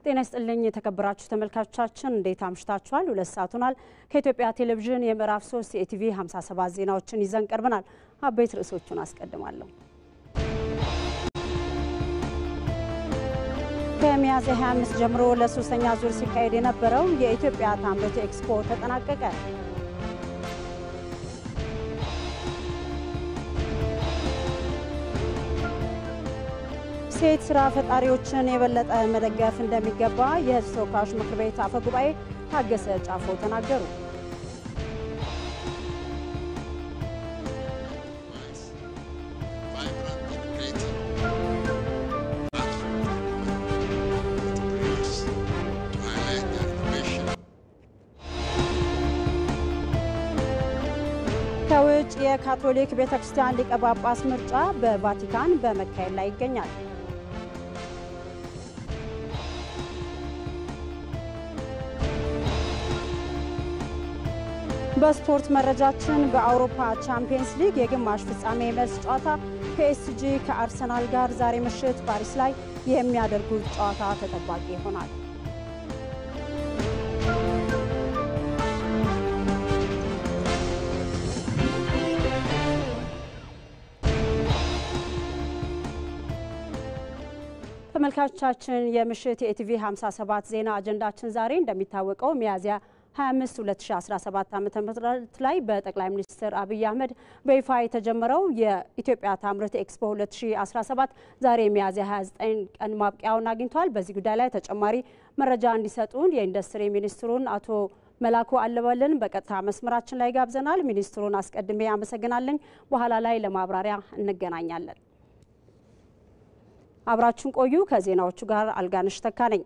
ጤና ይስጥልኝ የተከበራችሁ ተመልካቾቻችን እንዴት አምሽታችኋል? 2 ሰዓት ሆኗል። ከኢትዮጵያ ቴሌቪዥን የምዕራፍ 3 የኢቲቪ 57 ዜናዎችን ይዘን ቀርበናል። አበይት ርዕሶቹን አስቀድማለሁ። ከሚያዝያ 25 ጀምሮ ለ3ኛ ዙር ሲካሄድ የነበረው የኢትዮጵያ ታምርት ኤክስፖ ተጠናቀቀ። ሴት ስራ ፈጣሪዎችን የበለጠ መደገፍ እንደሚገባ የሕዝብ ተወካዮች ምክር ቤት አፈ ጉባኤ ታገሰ ጫፎ ተናገሩ። ከውጭ የካቶሊክ ቤተክርስቲያን ሊቀ ጳጳስ ምርጫ በቫቲካን በመካሄድ ላይ ይገኛል። በስፖርት መረጃችን በአውሮፓ ቻምፒየንስ ሊግ የግማሽ ፍጻሜ መልስ ጨዋታ ፒኤስጂ ከአርሰናል ጋር ዛሬ ምሽት ፓሪስ ላይ የሚያደርጉት ጨዋታ ተጠባቂ ይሆናል። ተመልካቾቻችን የምሽት የኢቲቪ 57 ዜና አጀንዳችን ዛሬ እንደሚታወቀው ሚያዝያ 25 2017 ዓ.ም ላይ በጠቅላይ ሚኒስትር አብይ አህመድ በይፋ የተጀመረው የኢትዮጵያ ታምርት ኤክስፖ 2017 ዛሬ ሚያዝያ 29 ቀን ማብቂያውን አግኝቷል። በዚህ ጉዳይ ላይ ተጨማሪ መረጃ እንዲሰጡን የኢንዱስትሪ ሚኒስትሩን አቶ መላኩ አለበልን በቀጥታ መስመራችን ላይ ጋብዘናል። ሚኒስትሩን አስቀድሜ አመሰግናለሁ። በኋላ ላይ ለማብራሪያ እንገናኛለን። አብራችሁን ቆዩ። ከዜናዎቹ ጋር አልጋነሽ ተካ ነኝ።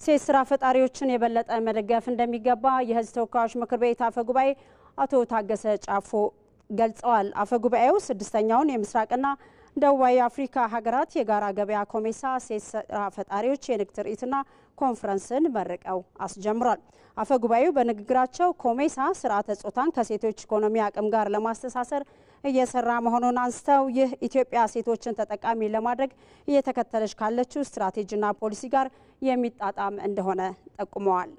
ሴት ስራ ፈጣሪዎችን የበለጠ መደገፍ እንደሚገባ የሕዝብ ተወካዮች ምክር ቤት አፈ ጉባኤ አቶ ታገሰ ጫፎ ገልጸዋል። አፈ ጉባኤው 6ኛውን የምስራቅና ደቡባዊ አፍሪካ ሀገራት የጋራ ገበያ ኮሜሳ ሴት ስራ ፈጣሪዎች የንግድ ትርኢትና ኮንፈረንስን መርቀው አስጀምሯል። አፈ ጉባኤው በንግግራቸው ኮሜሳ ስርዓተ ጾታን ከሴቶች ኢኮኖሚ አቅም ጋር ለማስተሳሰር እየሰራ መሆኑን አንስተው ይህ ኢትዮጵያ ሴቶችን ተጠቃሚ ለማድረግ እየተከተለች ካለችው ስትራቴጂና ፖሊሲ ጋር የሚጣጣም እንደሆነ ጠቁመዋል።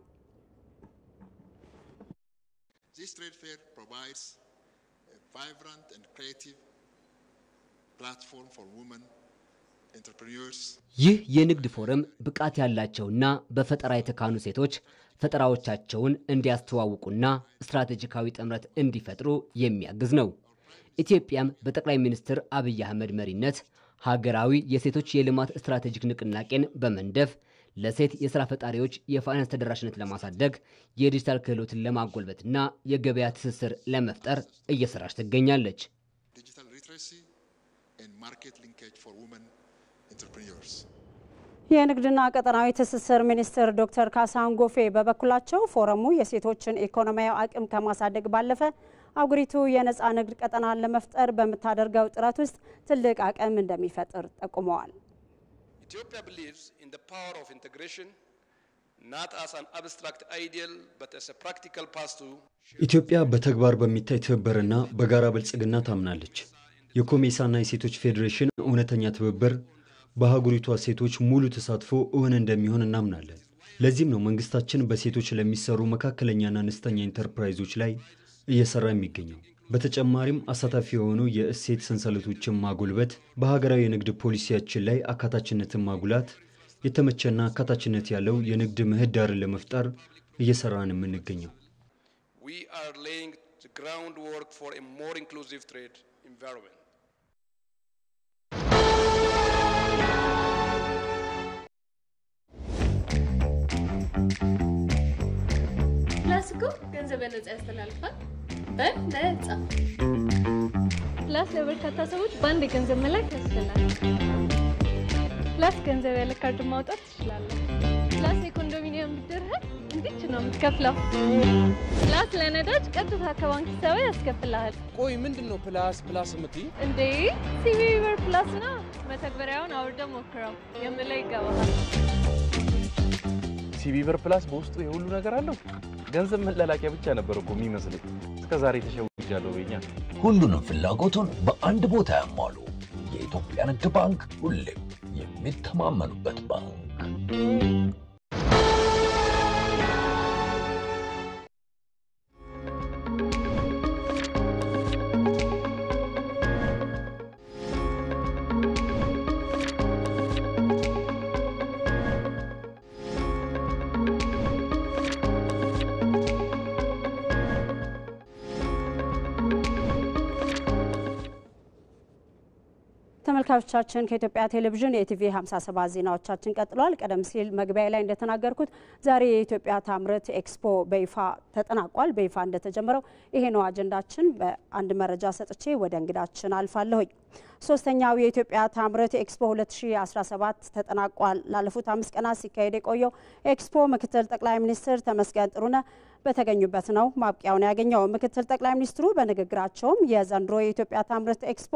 This trade fair provides a vibrant and creative platform for women entrepreneurs. ይህ የንግድ ፎረም ብቃት ያላቸውና በፈጠራ የተካኑ ሴቶች ፈጠራዎቻቸውን እንዲያስተዋውቁና ስትራቴጂካዊ ጥምረት እንዲፈጥሩ የሚያግዝ ነው። ኢትዮጵያም በጠቅላይ ሚኒስትር አብይ አህመድ መሪነት ሀገራዊ የሴቶች የልማት ስትራቴጂክ ንቅናቄን በመንደፍ ለሴት የሥራ ፈጣሪዎች የፋይናንስ ተደራሽነት ለማሳደግ የዲጂታል ክህሎትን ለማጎልበትና የገበያ ትስስር ለመፍጠር እየሰራች ትገኛለች። Digital literacy and market linkage for women entrepreneurs. የንግድና ቀጠናዊ ትስስር ሚኒስትር ዶክተር ካሳሁን ጎፌ በበኩላቸው ፎረሙ የሴቶችን ኢኮኖሚያዊ አቅም ከማሳደግ ባለፈ አጉሪቱ የነፃ ንግድ ቀጠናን ለመፍጠር በመታደርገው ጥረት ውስጥ ትልቅ አቅም እንደሚፈጥር ጠቁመዋል። Ethiopia believes in the power of integration not as an abstract ideal but as a practical path to ኢትዮጵያ በተግባር በሚታይ ትብብርና በጋራ ብልጽግና ታምናለች። የኮሜሳና የሴቶች ፌዴሬሽን እውነተኛ ትብብር በሀገሪቷ ሴቶች ሙሉ ተሳትፎ እውን እንደሚሆን እናምናለን። ለዚህም ነው መንግስታችን በሴቶች ለሚሰሩ መካከለኛና አነስተኛ ኢንተርፕራይዞች ላይ እየሰራ የሚገኘው። በተጨማሪም አሳታፊ የሆኑ የእሴት ሰንሰለቶችን ማጎልበት፣ በሀገራዊ የንግድ ፖሊሲያችን ላይ አካታችነትን ማጉላት፣ የተመቸና አካታችነት ያለው የንግድ ምህዳርን ለመፍጠር እየሰራን የምንገኘው። We are laying the groundwork for a more inclusive trade environment. ፕላስኮ ገንዘብ ነፃ ያስተላልፋል። በነፃ ፕላስ ለበርካታ ሰዎች በአንድ የገንዘብ መላክ ያስችላል። ፕላስ ገንዘብ ያለ ካርድ ማውጣት ትችላለህ። ፕላስ የኮንዶሚኒየም ብድርህን እንዴት ነው የምትከፍለው? ፕላስ ለነዳጅ ቀጥታ ከባንክ ሂሳብ ያስከፍልሃል። ቆይ ምንድነው ፕላስ የምትይ? እንዴ ሲቢ ብር ፕላስ ነው። መተግበሪያውን አውርደህ ሞክረው የምለው ይገባሃል። ሲቢ ብር ፕላስ በውስጡ የሁሉ ነገር አለው። ገንዘብ መላላኪያ ብቻ ነበር እኮ የሚመስለኝ። እስከዛሬ ተሸውጃለሁ በእኛ። ሁሉንም ፍላጎቱን በአንድ ቦታ ያሟሉ። የኢትዮጵያ ንግድ ባንክ ሁሌም የሚተማመኑበት ባንክ። ተመልካቾቻችን ከኢትዮጵያ ቴሌቪዥን የኢቲቪ 57 ዜናዎቻችን ቀጥሏል። ቀደም ሲል መግቢያ ላይ እንደተናገርኩት ዛሬ የኢትዮጵያ ታምርት ኤክስፖ በይፋ ተጠናቋል። በይፋ እንደተጀመረው ይሄ ነው አጀንዳችን። በአንድ መረጃ ሰጥቼ ወደ እንግዳችን አልፋለሁኝ። ሶስተኛው የኢትዮጵያ ታምርት ኤክስፖ 2017 ተጠናቋል። ላለፉት 5 ቀናት ሲካሄድ የቆየው ኤክስፖ ምክትል ጠቅላይ ሚኒስትር ተመስገን ጥሩነህ በተገኙበት ነው ማብቂያውን ያገኘው። ምክትል ጠቅላይ ሚኒስትሩ በንግግራቸውም የዘንድሮ የኢትዮጵያ ታምርት ኤክስፖ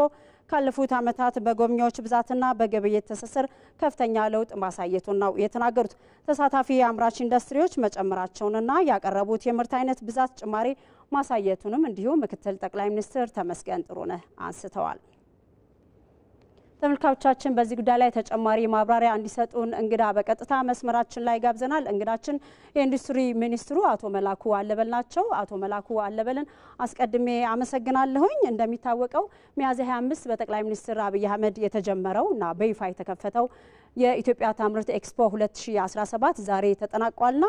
ካለፉት ዓመታት በጎብኚዎች ብዛትና በግብይት ትስስር ከፍተኛ ለውጥ ማሳየቱን ነው የተናገሩት። ተሳታፊ የአምራች ኢንዱስትሪዎች መጨመራቸውንና ያቀረቡት የምርት አይነት ብዛት ጭማሪ ማሳየቱንም እንዲሁ ምክትል ጠቅላይ ሚኒስትር ተመስገን ጥሩነህ አንስተዋል። ተመልካቾቻችን በዚህ ጉዳይ ላይ ተጨማሪ ማብራሪያ እንዲሰጡን እንግዳ በቀጥታ መስመራችን ላይ ጋብዘናል። እንግዳችን የኢንዱስትሪ ሚኒስትሩ አቶ መላኩ አለበል ናቸው። አቶ መላኩ አለበልን አስቀድሜ አመሰግናለሁኝ። እንደሚታወቀው ሚያዝያ 25 በጠቅላይ ሚኒስትር አብይ አህመድ የተጀመረውና በይፋ የተከፈተው የኢትዮጵያ ታምርት ኤክስፖ 2017 ዛሬ ተጠናቋልና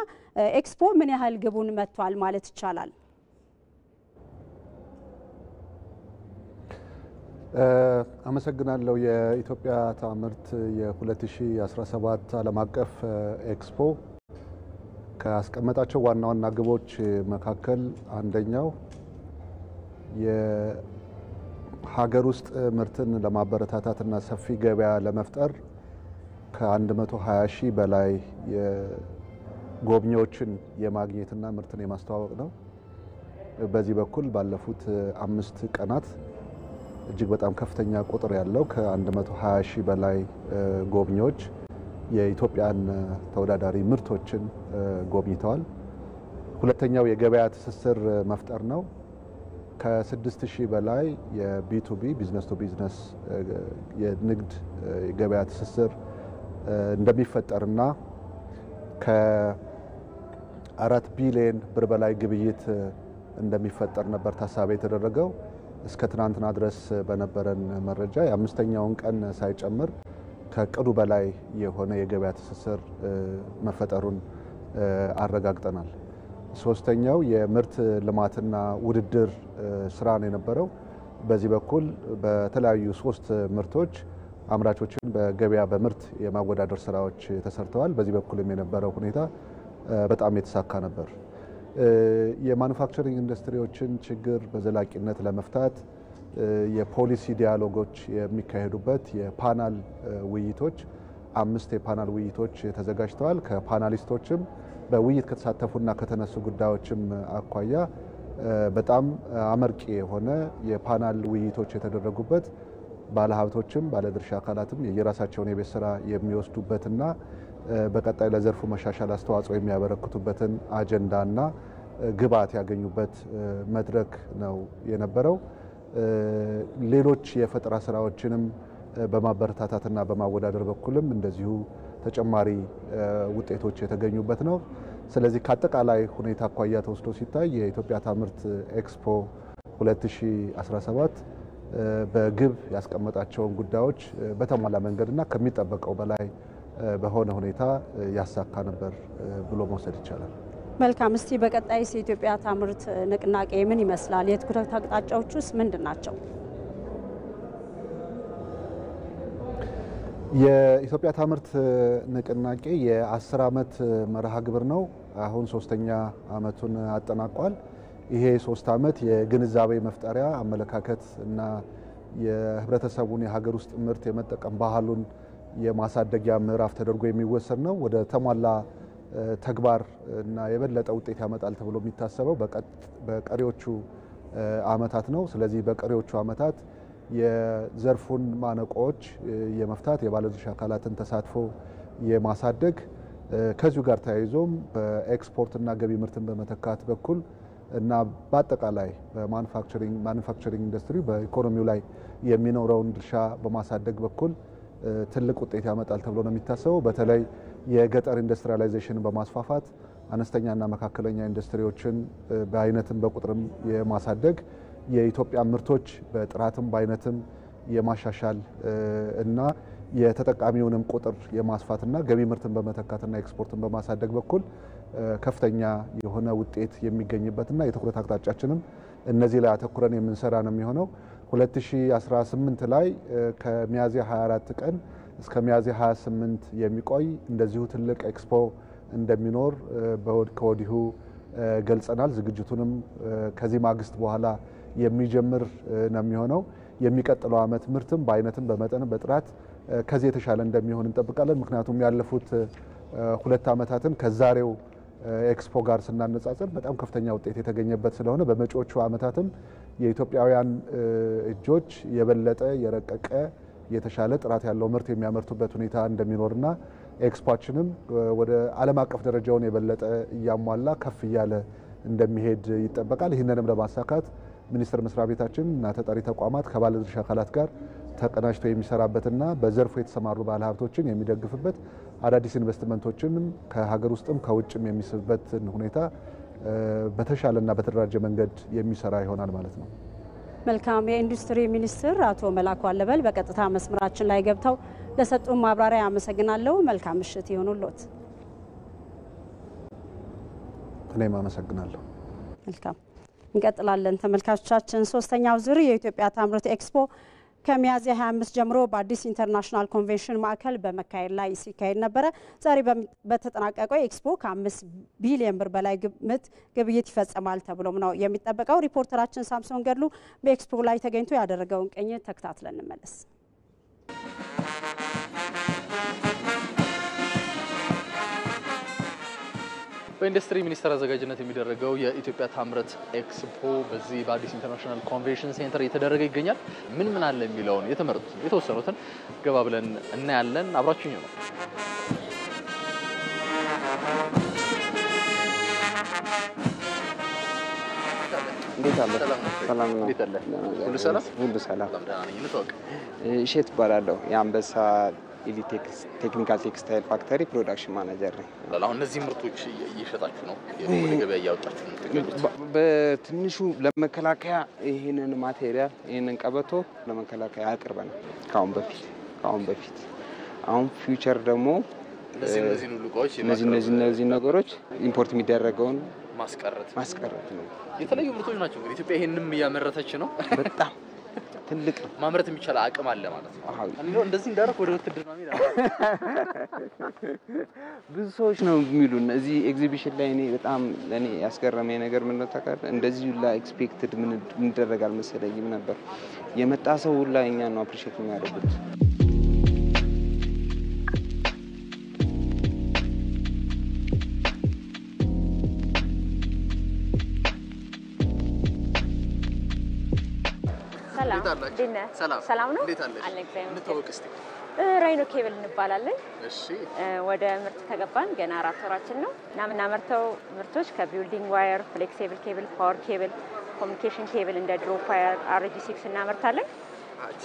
ኤክስፖ ምን ያህል ግቡን መጥቷል ማለት ይቻላል? አመሰግናለሁ። የኢትዮጵያ ታምርት የ2017 ዓለም አቀፍ ኤክስፖ ካስቀመጣቸው ዋና ዋና ግቦች መካከል አንደኛው የሀገር ውስጥ ምርትን ለማበረታታትና ሰፊ ገበያ ለመፍጠር ከ120 ሺህ በላይ ጎብኚዎችን የማግኘትና ምርትን የማስተዋወቅ ነው። በዚህ በኩል ባለፉት 5 ቀናት እጅግ በጣም ከፍተኛ ቁጥር ያለው ከ120 ሺህ በላይ ጎብኚዎች የኢትዮጵያን ተወዳዳሪ ምርቶችን ጎብኝተዋል። ሁለተኛው የገበያ ትስስር መፍጠር ነው። ከ6000 በላይ የቢ2ቢ ቢዝነስ ቱ ቢዝነስ የንግድ ገበያ ትስስር እንደሚፈጠርና ከ4 ቢሊዮን ብር በላይ ግብይት እንደሚፈጠር ነበር ታሳቢ የተደረገው። እስከ ትናንትና ድረስ በነበረን መረጃ የ5ኛውን ቀን ሳይጨምር ከቅዱ በላይ የሆነ የገበያ ትስስር መፈጠሩን አረጋግጠናል። ሶስተኛው የምርት ልማትና ውድድር ስራ ነው የነበረው። በዚህ በኩል በተለያዩ 3 ምርቶች አምራቾችን በገበያ በምርት የማወዳደር ስራዎች ተሰርተዋል። በዚህ በኩልም የነበረው ሁኔታ በጣም የተሳካ ነበር። የማኑፋክቸሪንግ ኢንዱስትሪዎችን ችግር በዘላቂነት ለመፍታት የፖሊሲ ዲያሎጎች የሚካሄዱበት የፓናል ውይይቶች 5 የፓናል ውይይቶች ተዘጋጅተዋል። ከፓናሊስቶችም በውይይት ከተሳተፉና ከተነሱ ጉዳዮችም አኳያ በጣም አመርቂ የሆነ የፓናል ውይይቶች የተደረጉበት ባለሀብቶችም ባለድርሻ አካላትም የየራሳቸውን የቤት ስራ የሚወስዱበትና በቀጣይ ለዘርፉ መሻሻል አስተዋጽኦ የሚያበረክቱበትን አጀንዳና ግብዓት ያገኙበት መድረክ ነው የነበረው። ሌሎች የፈጠራ ስራዎችንም በማበረታታትና በማወዳደር በኩልም እንደዚሁ ተጨማሪ ውጤቶች የተገኙበት ነው። ስለዚህ ከአጠቃላይ ሁኔታ አኳያ ተወስዶ ሲታይ የኢትዮጵያ ታምርት ኤክስፖ 2017 በግብ ያስቀመጣቸውን ጉዳዮች በተሟላ መንገድና ከሚጠበቀው በላይ በሆነ ሁኔታ ያሳካ ነበር ብሎ መውሰድ ይቻላል። መልካም። እስቲ በቀጣይስ የኢትዮጵያ ታምርት ንቅናቄ ምን ይመስላል? የትኩረት አቅጣጫዎቹስ ምንድን ናቸው? የኢትዮጵያ ታምርት ንቅናቄ የ10 ዓመት መርሃ ግብር ነው። አሁን 3ኛ ዓመቱን አጠናቋል። ይሄ 3 ዓመት የግንዛቤ መፍጠሪያ አመለካከት እና የህብረተሰቡን የሀገር ውስጥ ምርት የመጠቀም ባህሉን የማሳደጊያ ምዕራፍ ተደርጎ የሚወሰድ ነው። ወደ ተሟላ ተግባር እና የበለጠ ውጤት ያመጣል ተብሎ የሚታሰበው በቀሪዎቹ ዓመታት ነው። ስለዚህ በቀሪዎቹ ዓመታት የዘርፉን ማነቆዎች የመፍታት የባለድርሻ አካላትን ተሳትፎ የማሳደግ ከዚሁ ጋር ተያይዞም በኤክስፖርትና ገቢ ምርትን በመተካት በኩል እና በአጠቃላይ በማኑፋክቸሪንግ ኢንዱስትሪ በኢኮኖሚው ላይ የሚኖረውን ድርሻ በማሳደግ በኩል ትልቅ ውጤት ያመጣል ተብሎ ነው የሚታሰበው። በተለይ የገጠር ኢንዱስትሪያላይዜሽን በማስፋፋት አነስተኛና መካከለኛ ኢንዱስትሪዎችን በአይነትም በቁጥርም የማሳደግ የኢትዮጵያ ምርቶች በጥራትም በአይነትም የማሻሻል እና የተጠቃሚውንም ቁጥር የማስፋትና ገቢ ምርትን በመተካትና ኤክስፖርትን በማሳደግ በኩል ከፍተኛ የሆነ ውጤት የሚገኝበትና የትኩረት አቅጣጫችንም እነዚህ ላይ አተኩረን የምንሰራ ነው የሚሆነው። 2018 ላይ ከሚያዝያ 24 ቀን እስከ ሚያዝያ 28 የሚቆይ እንደዚሁ ትልቅ ኤክስፖ እንደሚኖር ከወዲሁ ገልጸናል። ዝግጅቱንም ከዚህ ማግስት በኋላ የሚጀምር ነው የሚሆነው። የሚቀጥለው ዓመት ምርትም በአይነትም በመጠንም በጥራት ከዚህ የተሻለ እንደሚሆን እንጠብቃለን። ምክንያቱም ያለፉት 2 ዓመታትን ከዛሬው ኤክስፖ ጋር ስናነጻጽር በጣም ከፍተኛ ውጤት የተገኘበት ስለሆነ በመጪዎቹ ዓመታትም የኢትዮጵያውያን እጆች የበለጠ የረቀቀ የተሻለ ጥራት ያለው ምርት የሚያመርቱበት ሁኔታ እንደሚኖርና ኤክስፖችንም ወደ ዓለም አቀፍ ደረጃውን የበለጠ እያሟላ ከፍ እያለ እንደሚሄድ ይጠበቃል። ይህንንም ለማሳካት ሚኒስቴር መስሪያ ቤታችን እና ተጠሪ ተቋማት ከባለድርሻ አካላት ጋር ተቀናጅቶ የሚሰራበትና በዘርፉ የተሰማሩ ባለሀብቶችን የሚደግፍበት አዳዲስ ኢንቨስትመንቶችንም ከሀገር ውስጥም ከውጭም የሚስብበትን ሁኔታ በተሻለና በተደራጀ መንገድ የሚሰራ ይሆናል ማለት ነው። መልካም። የኢንዱስትሪ ሚኒስትር አቶ መላኩ አለበል በቀጥታ መስመራችን ላይ ገብተው ለሰጡ ማብራሪያ አመሰግናለሁ። መልካም ምሽት ይሁንልዎት። እኔም አመሰግናለሁ። መልካም። እንቀጥላለን ተመልካቾቻችን። ሶስተኛው ዙር የኢትዮጵያ ታምርት ኤክስፖ ከሚያዝያ 25 ጀምሮ በአዲስ ኢንተርናሽናል ኮንቬንሽን ማዕከል በመካሄድ ላይ ሲካሄድ ነበረ። ዛሬ በተጠናቀቀው ኤክስፖ ከ5 ቢሊዮን ብር በላይ ግብይት ይፈጸማል ተብሎም ነው የሚጠበቀው። ሪፖርተራችን ሳምሶን ገድሉ በኤክስፖ ላይ ተገኝቶ ያደረገውን ቅኝት ተከታትለን እንመለስ። በኢንዱስትሪ ሚኒስቴር አዘጋጅነት የሚደረገው የኢትዮጵያ ታምርት ኤክስፖ በዚህ በአዲስ ኢንተርናሽናል ኮንቬንሽን ሴንተር እየተደረገ ይገኛል። ምን አለ የሚለውን የተወሰኑትን ገባ ብለን እናያለን። አብራችሁኝ ነው። እንዴት አለ? ሰላም ነው። እንዴት አለ? ሁሉ ሰላም? ሁሉ ሰላም። ልታወቅ እሸት እባላለሁ። የአንበሳ ቴክኒካል ቴክስታይል ፋክተሪ ፕሮዳክሽን ማናጀር ነኝ። አሁን እነዚህ ምርቶች እየሸጣችሁ ነው? ወደ ገበያ እያወጣችሁ ነው? በትንሹ ለመከላከያ ይህንን ማቴሪያል ይህንን ቀበቶ ለመከላከያ አቅርበናል ካሁን በፊት አሁን ፊውቸር ደግሞ እነዚህ ነገሮች ኢምፖርት የሚደረገውን ማስቀረት ነው። የተለያዩ ምርቶች ናቸው። እንግዲህ ኢትዮጵያ ይሄንንም እያመረተች ነው። በጣም ትልቅ ማምረት የሚቻል አቅም አለ ማለት ነው። አዎ እንደዚህ እንዳረክ ወደ ውትድርና ሚና ብዙ ሰዎች ነው የሚሉን እዚህ ኤግዚቢሽን ላይ። እኔ በጣም ለኔ ያስገረመኝ ነገር ምን ነው ታውቃለህ? እንደዚህ ሁላ ኤክስፔክትድ ምን እንደረጋል መሰለኝም ነበር። የመጣ ሰው ሁላ እኛ ነው አፕሪሺየት የሚያደርጉት። ሰላም ነው። ራይኖ ኬብል እንባላለን። እሺ ወደ ምርት ከገባን ገና 4 ወራችን ነው እና የምናመርተው ምርቶች ከቢልዲንግ ዋየር፣ ፍሌክሲብል ኬብል፣ ፓወር ኬብል፣ ኮሚኒኬሽን ኬብል እንደ ድሮፕ ዋየር፣ RG6 እናመርታለን። አቺ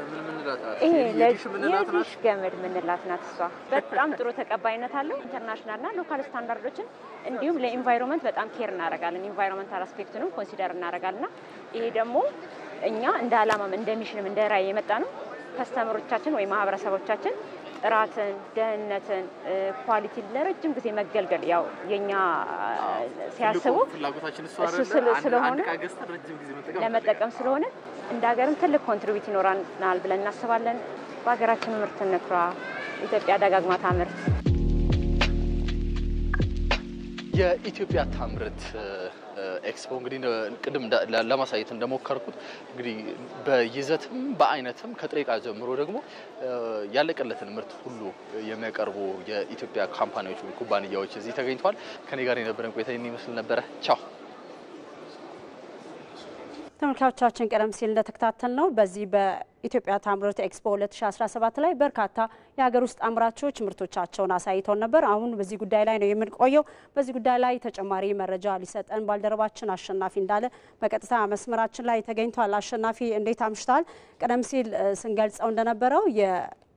ምን ምንላት ናት? ይሄ የዲሽ ገመድ ምንላት ናት። እሷ በጣም ጥሩ ተቀባይነት አለው። ኢንተርናሽናልና ሎካል ስታንዳርዶችን እንዲሁም ለኢንቫይሮንመንት በጣም ኬር እናደርጋለን። ኢንቫይሮንመንታል አስፔክቱንም ኮንሲደር እናደርጋለንና ይሄ ደግሞ እኛ እንደ አላማም እንደ ሚሽንም እንደ ራዕይ የመጣ ነው። ከስተመሮቻችን ወይ ማህበረሰቦቻችን ጥራትን፣ ደህንነትን፣ ኳሊቲን ለረጅም ጊዜ መገልገል ያው የኛ ሲያስቡ እሱ ስለሆነ ለመጠቀም ስለሆነ እንደ ሀገርም ትልቅ ኮንትሪቢዩት ይኖራናል ብለን እናስባለን። በሀገራችን ምርት እንኩራ። ኢትዮጵያ ደጋግማ ታምርት። የኢትዮጵያ ታምርት ኤክስፖ እንግዲህ ቅድም ለማሳየት እንደሞከርኩት እንግዲህ በይዘትም በአይነትም ከጥሬ ዕቃ ጀምሮ ደግሞ ያለቀለትን ምርት ሁሉ የሚያቀርቡ የኢትዮጵያ ካምፓኒዎች ወይ ኩባንያዎች እዚህ ተገኝተዋል። ከኔ ጋር የነበረን ቆይታ ይመስል ነበረ። ቻው ተመልካቾቻችን። ቀደም ሲል እንደተከታተልነው በዚህ በኢትዮጵያ ታምርት ኤክስፖ 2017 ላይ በርካታ የሀገር ውስጥ አምራቾች ምርቶቻቸውን አሳይተውን ነበር። አሁን በዚህ ጉዳይ ላይ ነው የምንቆየው። በዚህ ጉዳይ ላይ ተጨማሪ መረጃ ሊሰጠን ባልደረባችን አሸናፊ እንዳለ በቀጥታ መስመራችን ላይ ተገኝቷል። አሸናፊ እንዴት አምሽታል? ቀደም ሲል ስንገልጸው እንደነበረው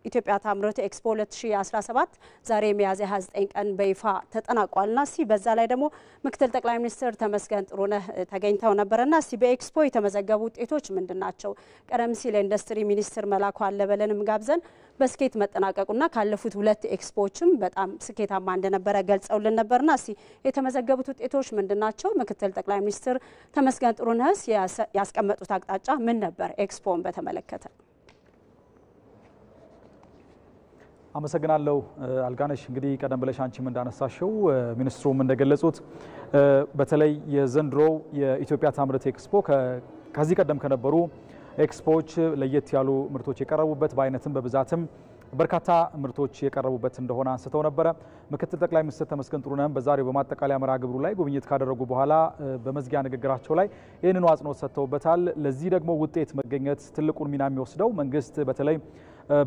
የኢትዮጵያ ታምርት ኤክስፖ 2017 ዛሬ ሚያዝያ 29 ቀን በይፋ ተጠናቋልና በዛ ላይ ደግሞ ምክትል ጠቅላይ ሚኒስትር ተመስገን ጥሩነህ ተገኝተው ነበርና በኤክስፖ የተመዘገቡ ውጤቶች ምንድናቸው? ቀደም ሲል ኢንዱስትሪ ሚኒስትር መላኩ አለበለንም ጋብዘን በስኬት መጠናቀቁና ካለፉት ሁለት ኤክስፖዎችም በጣም ስኬታማ እንደነበረ ገልጸውልን ነበርና የተመዘገቡት ውጤቶች ምንድናቸው? ምክትል ጠቅላይ ሚኒስትር ተመስገን ጥሩነህስ ያስቀመጡት አቅጣጫ ምን ነበር? ኤክስፖን በተመለከተ አመሰግናለሁ አልጋነሽ። እንግዲህ ቀደም ብለሽ አንቺም እንዳነሳሽው ሚኒስትሩም እንደገለጹት በተለይ የዘንድሮው የኢትዮጵያ ታምርት ኤክስፖ ከዚህ ቀደም ከነበሩ ኤክስፖዎች ለየት ያሉ ምርቶች የቀረቡበት በአይነትም በብዛትም በርካታ ምርቶች የቀረቡበት እንደሆነ አንስተው ነበረ። ምክትል ጠቅላይ ሚኒስትር ተመስገን ጥሩነህም በዛሬው በማጠቃለያ መርሃ ግብሩ ላይ ጉብኝት ካደረጉ በኋላ በመዝጊያ ንግግራቸው ላይ ይህንኑ አጽንኦት ሰጥተውበታል። ለዚህ ደግሞ ውጤት መገኘት ትልቁን ሚና የሚወስደው መንግስት በተለይ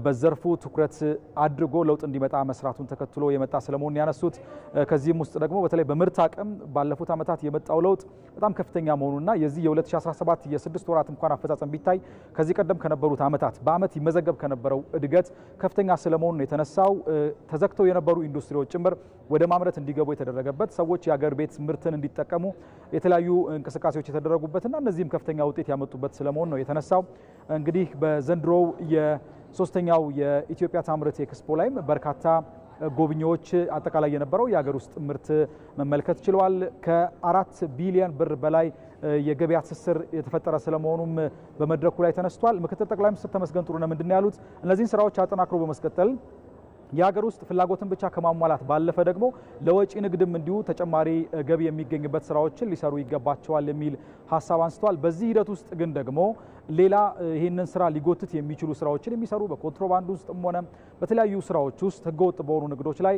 በዘርፉ ትኩረት አድርጎ ለውጥ እንዲመጣ መስራቱን ተከትሎ የመጣ ስለመሆኑ ያነሱት ከዚህም ውስጥ ደግሞ በተለይ በምርት አቅም ባለፉት ዓመታት የመጣው ለውጥ በጣም ከፍተኛ መሆኑና የዚህ የ2017 የ6 ወራት እንኳን አፈጻጸም ቢታይ ከዚህ ቀደም ከነበሩት ዓመታት በአመት ይመዘገብ ከነበረው እድገት ከፍተኛ ስለመሆኑ የተነሳው ተዘግተው የነበሩ ኢንዱስትሪዎች ጭምር ወደ ማምረት እንዲገቡ የተደረገበት ሰዎች የአገር ቤት ምርትን እንዲጠቀሙ የተለያዩ እንቅስቃሴዎች የተደረጉበትና እነዚህም ከፍተኛ ውጤት ያመጡበት ስለመሆኑ ነው የተነሳው። እንግዲህ በዘንድሮው ሶስተኛው የኢትዮጵያ ታምርት ኤክስፖ ላይም በርካታ ጎብኚዎች አጠቃላይ የነበረው የሀገር ውስጥ ምርት መመልከት ችለዋል። ከ4 ቢሊዮን ብር በላይ የገበያ ትስስር የተፈጠረ ስለመሆኑም በመድረኩ ላይ ተነስቷል። ምክትል ጠቅላይ ሚኒስትር ተመስገን ጥሩነህ ምንድነው ያሉት? እነዚህን ስራዎች አጠናክሮ በመስቀጠል የሀገር ውስጥ ፍላጎትን ብቻ ከማሟላት ባለፈ ደግሞ ለወጪ ንግድም እንዲሁ ተጨማሪ ገቢ የሚገኝበት ስራዎችን ሊሰሩ ይገባቸዋል የሚል ሀሳብ አንስተዋል። በዚህ ሂደት ውስጥ ግን ደግሞ ሌላ ይህንን ስራ ሊጎትት የሚችሉ ስራዎችን የሚሰሩ በኮንትሮባንድ ውስጥም ሆነ በተለያዩ ስራዎች ውስጥ ህገወጥ በሆኑ ንግዶች ላይ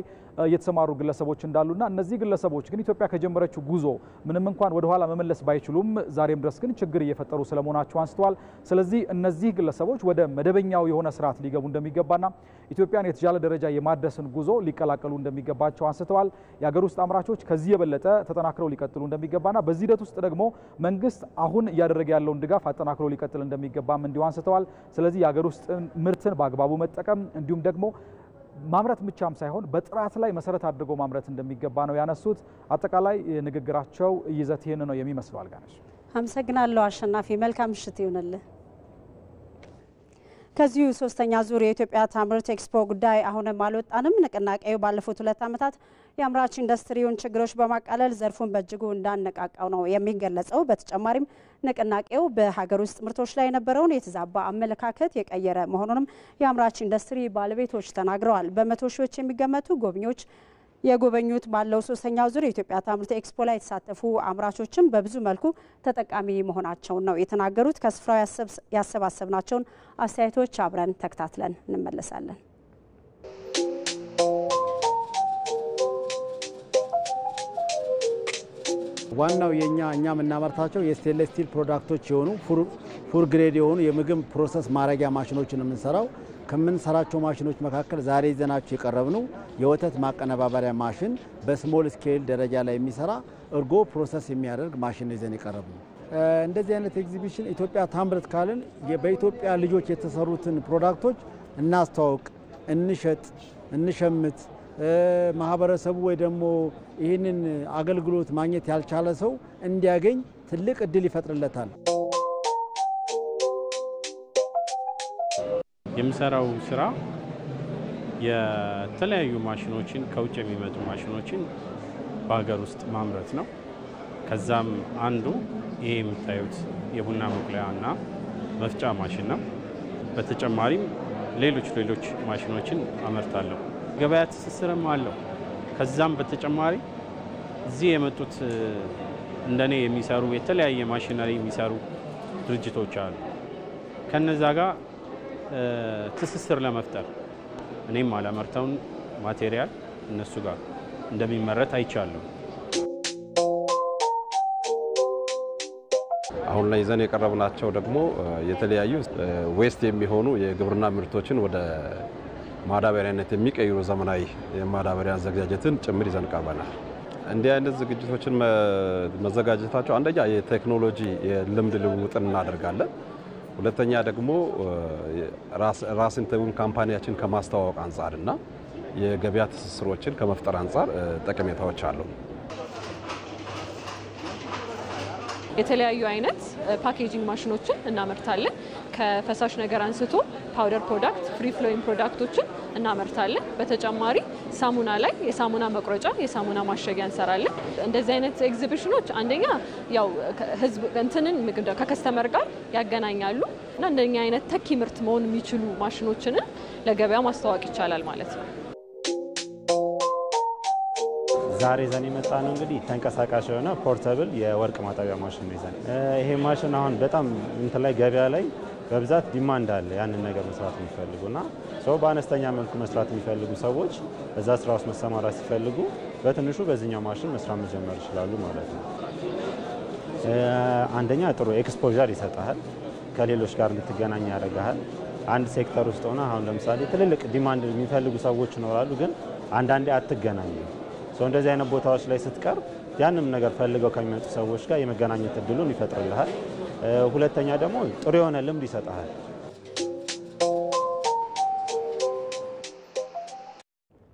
የተሰማሩ ግለሰቦች እንዳሉና እነዚህ ግለሰቦች ግን ኢትዮጵያ ከጀመረችው ጉዞ ምንም እንኳን ወደ ኋላ መመለስ ባይችሉም ዛሬም ድረስ ግን ችግር እየፈጠሩ ስለመሆናቸው አንስተዋል። ስለዚህ እነዚህ ግለሰቦች ወደ መደበኛው የሆነ ስርዓት ሊገቡ እንደሚገባና ኢትዮጵያን የተሻለ ደረጃ የማድረስን ጉዞ ሊቀላቀሉ እንደሚገባቸው አንስተዋል። የሀገር ውስጥ አምራቾች ከዚህ የበለጠ ተጠናክረው ሊቀጥሉ እንደሚገባና በዚህ ሂደት ውስጥ ደግሞ መንግስት አሁን እያደረገ ያለውን ድጋፍ አጠናክሮ ሊቀጥል እንደሚገባም እንዲሁ አንስተዋል። ስለዚህ የሀገር ውስጥ ምርትን በአግባቡ መጠቀም እንዲሁም ደግሞ ማምረት ብቻም ሳይሆን በጥራት ላይ መሰረት አድርጎ ማምረት እንደሚገባ ነው ያነሱት። አጠቃላይ ንግግራቸው ይዘት ይህን ነው የሚመስለው። አልጋነሽ አመሰግናለሁ። አሸናፊ መልካም ምሽት ይሁንልህ። ከዚሁ ሶስተኛ ዙር የኢትዮጵያ ታምርት ኤክስፖ ጉዳይ አሁንም አልወጣንም። ንቅናቄው ባለፉት 2 ዓመታት የአምራች ኢንዱስትሪውን ችግሮች በማቃለል ዘርፉን በእጅጉ እንዳነቃቃው ነው የሚገለጸው። በተጨማሪም ንቅናቄው በሀገር ውስጥ ምርቶች ላይ የነበረውን የተዛባ አመለካከት የቀየረ መሆኑንም የአምራች ኢንዱስትሪ ባለቤቶች ተናግረዋል። በመቶ ሺዎች የሚገመቱ ጎብኚዎች የጎበኙት ባለው ሶስተኛው ዙር የኢትዮጵያ ታምርት ኤክስፖ ላይ የተሳተፉ አምራቾችም በብዙ መልኩ ተጠቃሚ መሆናቸውን ነው የተናገሩት። ከስፍራው ያሰባሰብናቸውን አስተያየቶች አብረን ተከታትለን እንመለሳለን። ዋናው እኛ የምናመርታቸው የስቴንሌስ ስቲል ፕሮዳክቶች የሆኑ ፉር ግሬድ የሆኑ የምግብ ፕሮሰስ ማረጊያ ማሽኖችን የምንሰራው። ከምንሰራቸው ማሽኖች መካከል ዛሬ ይዘናቸው የቀረብነው የወተት ማቀነባበሪያ ማሽን በስሞል ስኬል ደረጃ ላይ የሚሰራ እርጎ ፕሮሰስ የሚያደርግ ማሽን ይዘን የቀረብነው። እንደዚህ አይነት ኤግዚቢሽን ኢትዮጵያ ታምርት ካልን በኢትዮጵያ ልጆች የተሰሩትን ፕሮዳክቶች እናስተዋውቅ፣ እንሸጥ፣ እንሸምት። ማህበረሰቡ ወይ ደግሞ ይህንን አገልግሎት ማግኘት ያልቻለ ሰው እንዲያገኝ ትልቅ እድል ይፈጥርለታል። የምሰራው ስራ የተለያዩ ማሽኖችን ከውጭ የሚመጡ ማሽኖችን በሀገር ውስጥ ማምረት ነው። ከዛም አንዱ ይሄ የምታዩት የቡና መቁለያና መፍጫ ማሽን ነው። በተጨማሪም ሌሎች ማሽኖችን አመርታለሁ። ገበያ ትስስርም አለው። ከዛም በተጨማሪ እዚህ የመጡት እንደኔ የሚሰሩ የተለያየ ማሽነሪ የሚሰሩ ድርጅቶች አሉ። ከነዛ ጋር ትስስር ለመፍጠር እኔም አላመርተውን ማቴሪያል እነሱ ጋር እንደሚመረት አይቻለሁ። አሁን ላይ ይዘን የቀረብናቸው ደግሞ የተለያዩ ዌስት የሚሆኑ የግብርና ምርቶችን ወደ ማዳበሪያነት የሚቀይሩ ዘመናዊ የማዳበሪያ አዘጋጀትን ጭምር ይዘን ቀርበናል። እንዲህ አይነት ዝግጅቶችን መዘጋጀታቸው አንደኛ የቴክኖሎጂ የልምድ ልውውጥን እናደርጋለን። ሁለተኛ ደግሞ ራስን ካምፓኒያችን ከማስተዋወቅ አንጻርና የገበያ ትስስሮችን ከመፍጠር አንጻር ጠቀሜታዎች አሉ። የተለያዩ አይነት ፓኬጂንግ ማሽኖችን እናመርታለን። ከፈሳሽ ነገር አንስቶ ፓውደር ፕሮዳክት፣ ፍሪ ፍሎዊንግ ፕሮዳክቶችን እናመርታለን። በተጨማሪ ሳሙና ላይ የሳሙና መቁረጫ፣ የሳሙና ማሸጊያ እንሰራለን። እንደዚህ አይነት ኤግዚቢሽኖች አንደኛ ያው ህዝብ እንትንን ከከስተመር ጋር ያገናኛሉ እና እንደኛ አይነት ተኪ ምርት መሆን የሚችሉ ማሽኖችን ለገበያ ማስተዋወቅ ይቻላል ማለት ነው። ዛሬ ዘን የመጣ ነው እንግዲህ ተንቀሳቃሽ የሆነ ፖርተብል የወርቅ ማጠቢያ ማሽን ነው ይዘን። ይሄ ማሽን አሁን በጣም እንትን ላይ ገበያ ላይ በብዛት ዲማንድ አለ ያንን ነገር መስራት የሚፈልጉና ሰው በአነስተኛ መልኩ መስራት የሚፈልጉ ሰዎች በዛ ስራ ውስጥ መሰማራት ሲፈልጉ በትንሹ በዚህኛው ማሽን መስራት መጀመር ይችላሉ ማለት ነው። አንደኛ ጥሩ ኤክስፖዠር ይሰጣል፣ ከሌሎች ጋር እንድትገናኝ ያደርጋል። አንድ ሴክተር ውስጥ ሆነ አሁን ለምሳሌ ትልልቅ ዲማንድ የሚፈልጉ ሰዎች ይኖራሉ፣ ግን አንዳንዴ አትገናኙም። እንደዚህ አይነት ቦታዎች ላይ ስትቀር ያንንም ነገር ፈልገው ከሚመጡ ሰዎች ጋር የመገናኘት እድሉን ይፈጥርልሃል። ሁለተኛ ደግሞ ጥሩ የሆነ ልምድ ይሰጣል።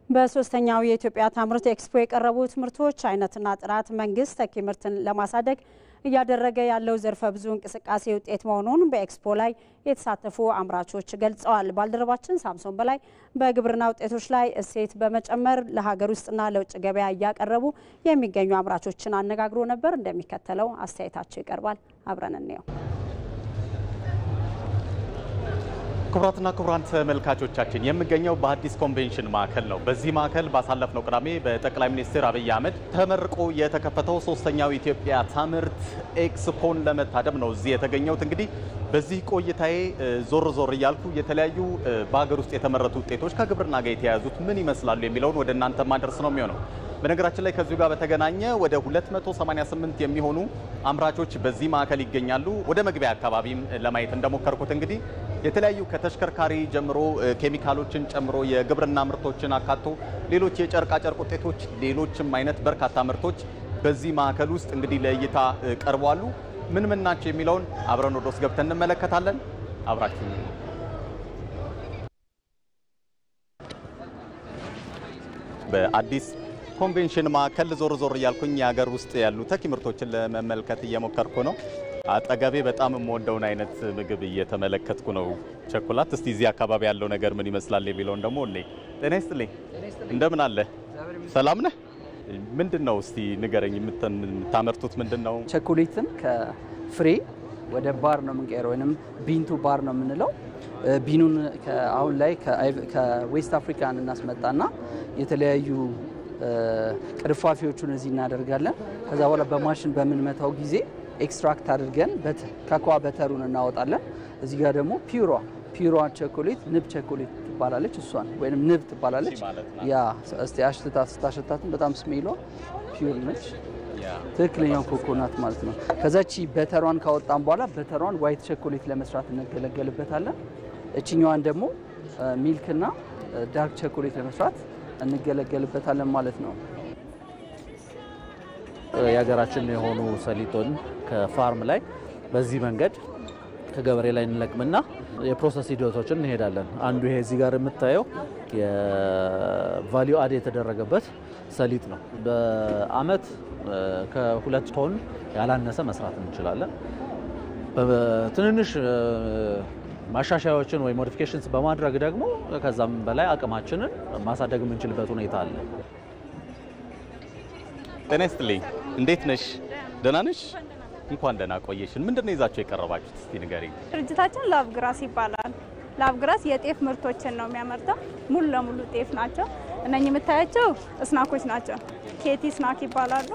በሶስተኛው የኢትዮጵያ ታምርት ኤክስፖ የቀረቡት ምርቶች አይነትና ጥራት መንግስት ተኪ ምርትን ለማሳደግ እያደረገ ያለው ዘርፈ ብዙ እንቅስቃሴ ውጤት መሆኑን በኤክስፖ ላይ የተሳተፉ አምራቾች ገልጸዋል። ባልደረባችን ሳምሶን በላይ በግብርና ውጤቶች ላይ እሴት በመጨመር ለሀገር ውስጥና ለውጭ ገበያ እያቀረቡ የሚገኙ አምራቾችን አነጋግሮ ነበር። እንደሚከተለው አስተያየታቸው ይቀርባል። አብረን እንየው። ክቡራትና ክቡራን ተመልካቾቻችን የምገኘው በአዲስ ኮንቬንሽን ማዕከል ነው። በዚህ ማዕከል ባሳለፍነው ቅዳሜ በጠቅላይ ሚኒስትር አብይ አህመድ ተመርቆ የተከፈተው ሶስተኛው ኢትዮጵያ ታምርት ኤክስፖን ለመታደም ነው እዚህ የተገኘሁት። እንግዲህ በዚህ ቆይታዬ ዞር ዞር እያልኩ የተለያዩ በሀገር ውስጥ የተመረቱ ውጤቶች ከግብርና ጋር የተያያዙት ምን ይመስላሉ የሚለውን ወደ እናንተ ማድረስ ነው የሚሆነው። በነገራችን ላይ ከዚሁ ጋር በተገናኘ ወደ 288 የሚሆኑ አምራቾች በዚህ ማዕከል ይገኛሉ። ወደ መግቢያ አካባቢም ለማየት እንደሞከርኩት እንግዲህ የተለያዩ ከተሽከርካሪ ጀምሮ ኬሚካሎችን ጨምሮ የግብርና ምርቶችን አካቶ ሌሎች የጨርቃ ጨርቅ ውጤቶች፣ ሌሎችም አይነት በርካታ ምርቶች በዚህ ማዕከል ውስጥ እንግዲህ ለእይታ ቀርበዋል። ምን ምን ናቸው የሚለውን አብረን ወደ ውስጥ ገብተን እንመለከታለን። አብራችሁ በአዲስ ኮንቬንሽን ማዕከል ዞር ዞር እያልኩኝ የሀገር ውስጥ ያሉ ተኪ ምርቶችን ለመመልከት እየሞከርኩ ነው። አጠገቤ በጣም የምወደውን አይነት ምግብ እየተመለከትኩ ነው። ቸኮላት። እስቲ እዚህ አካባቢ ያለው ነገር ምን ይመስላል የሚለውን ደግሞ እኔ ጤና ይስጥልኝ። እንደምን አለ? ሰላም ነህ? ምንድነው እስቲ ንገረኝ። የምታመርቱት ምንድነው? ቸኮሌትን ከፍሬ ወደ ባር ነው የምንቀይረው፣ ወይንም ቢንቱ ባር ነው የምንለው። ቢኑን አሁን ላይ ከዌስት አፍሪካን እናስመጣና የተለያዩ ቅርፋፊዎቹን እዚህ እናደርጋለን። ከዛ በኋላ በማሽን በምንመታው ጊዜ ኤክስትራክት አድርገን ካካዋ በተሩን እናወጣለን። እዚህ ጋር ደግሞ ፒሯ ቸኮሌት ንብ ቸኮሌት ትባላለች። እሷን ወይንም ንብ ትባላለች። ያ እስቲ ስታሸታትን በጣም ስሜሏ ፒውር ነች። ትክክለኛው ኮኮናት ማለት ነው። ከዛቺ በተሯን ካወጣን በኋላ በተሯን ዋይት ቸኮሌት ለመስራት እንገለገልበታለን። እችኛዋን ደግሞ ሚልክና ዳርክ ቸኮሌት ለመስራት እንገለገልበታለን ማለት ነው። የሀገራችን የሆኑ ሰሊጦን ከፋርም ላይ በዚህ መንገድ ከገበሬ ላይ እንለቅምና የፕሮሰስ ሂደቶችን እንሄዳለን። አንዱ ይሄ እዚህ ጋር የምታየው የቫልዩ አድ የተደረገበት ሰሊጥ ነው። በአመት ከ2 ቶን ያላነሰ መስራት እንችላለን። በትንንሽ ማሻሻያዎችን ወይ ሞዲፊኬሽንስ በማድረግ ደግሞ ከዛም በላይ አቅማችንን ማሳደግ የምንችልበት ሁኔታ አለ። ጤና ይስጥልኝ። እንዴት ነሽ? ደህና ነሽ? እንኳን ደህና ቆየሽን። ምንድነው ይዛችሁ የቀረባችሁት? እስቲ ንገሪኝ። ድርጅታችን ላቭግራስ ይባላል። ላቭግራስ የጤፍ ምርቶችን ነው የሚያመርተው። ሙሉ ለሙሉ ጤፍ ናቸው። እነኚህ የምታያቸው ስናኮች ናቸው። ኬቲ ስናክ ይባላሉ።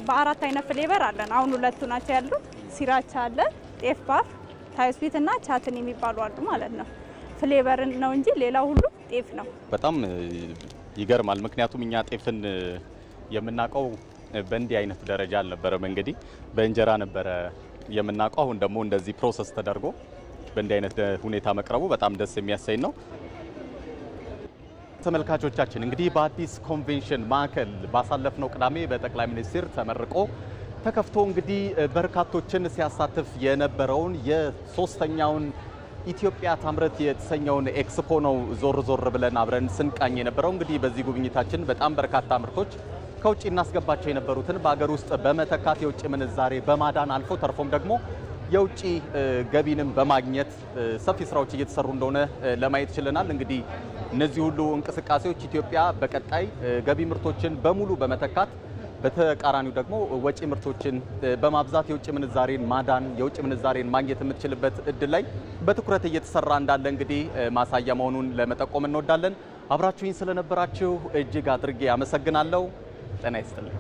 በአራት አይነት ፍሌቨር አለን። አሁን 2ቱ ናቸው ያሉት። ሲራቻ አለ፣ ጤፍ ባፍ፣ ታይስዊት እና ቻትን የሚባሉ አሉ ማለት ነው። ፍሌቨር ነው እንጂ ሌላው ሁሉ ጤፍ ነው። በጣም ይገርማል። ምክንያቱም እኛ ጤፍን የምናውቀው በእንዲህ አይነት ደረጃ አልነበረም። እንግዲህ በእንጀራ ነበረ የምናውቀው። አሁን ደግሞ እንደዚህ ፕሮሰስ ተደርጎ በእንዲህ አይነት ሁኔታ መቅረቡ በጣም ደስ የሚያሰኝ ነው። ተመልካቾቻችን እንግዲህ በአዲስ ኮንቬንሽን ማዕከል ባሳለፍነው ቅዳሜ በጠቅላይ ሚኒስትር ተመርቆ ተከፍቶ እንግዲህ በርካቶችን ሲያሳትፍ የነበረውን የሶስተኛውን ኢትዮጵያ ታምርት የተሰኘውን ኤክስፖ ነው ዞር ዞር ብለን አብረን ስንቃኝ የነበረው። እንግዲህ በዚህ ጉብኝታችን በጣም በርካታ ምርቶች ከውጭ እናስገባቸው የነበሩትን በሀገር ውስጥ በመተካት የውጭ ምንዛሬ በማዳን አልፎ ተርፎም ደግሞ የውጭ ገቢንም በማግኘት ሰፊ ስራዎች እየተሰሩ እንደሆነ ለማየት ችለናል። እንግዲህ እነዚህ ሁሉ እንቅስቃሴዎች ኢትዮጵያ በቀጣይ ገቢ ምርቶችን በሙሉ በመተካት በተቃራኒው ደግሞ ወጪ ምርቶችን በማብዛት የውጭ ምንዛሬን ማዳን የውጭ ምንዛሬን ማግኘት የምትችልበት እድል ላይ በትኩረት እየተሰራ እንዳለ እንግዲህ ማሳያ መሆኑን ለመጠቆም እንወዳለን። አብራችሁኝ ስለነበራችሁ እጅግ አድርጌ አመሰግናለሁ። ጤና ይስጥልኝ።